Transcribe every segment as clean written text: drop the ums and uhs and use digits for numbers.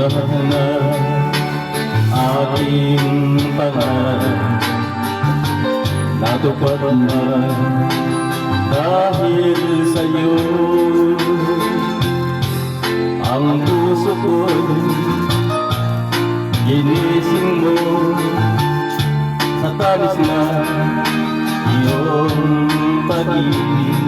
na aking pangarap natupad na dahil sa'yo. Ang puso ko'y ginising mo sa tamis na iyong pag-ibig.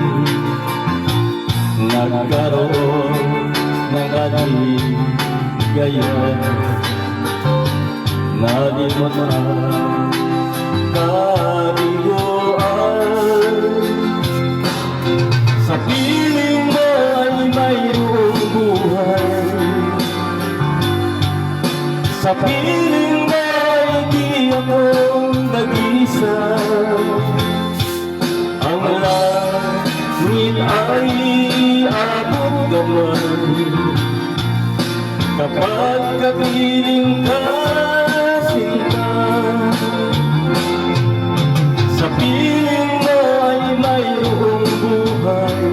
Nagkaroon ng kaligayahan na di mo na kabiguan. Sa piling mo ay mayroong buhay, sa piling mo ay di ako nag-isa. Ang langit ay abot naman kapag kapiling ka, sinta. Sa piling mo ay mayroong buhay,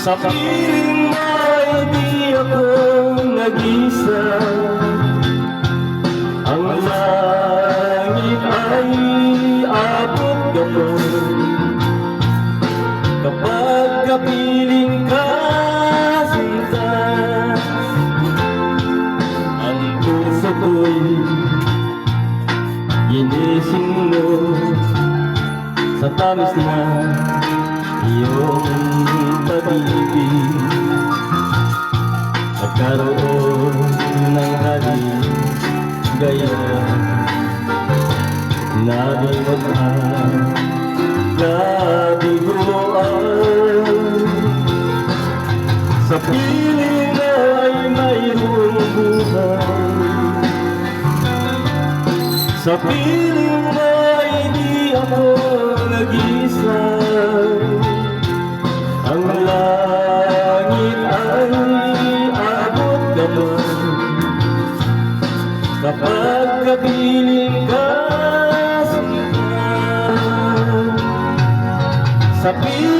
sa piling mo ay di ako nag-isa. Ang langit ay abot naman kapag kapiling ka, sinta. Ang puso ko'y ginising mo sa tamis na iyong pag-ibig. Nagkaroon ng kaligayahan na di mo na kabiguan. Sa piling mo ay mayroong buhay, sa piling mo ay di ako nag-isa. Ang langit ay abot naman kapag kapiling ka, sinta. Sa piling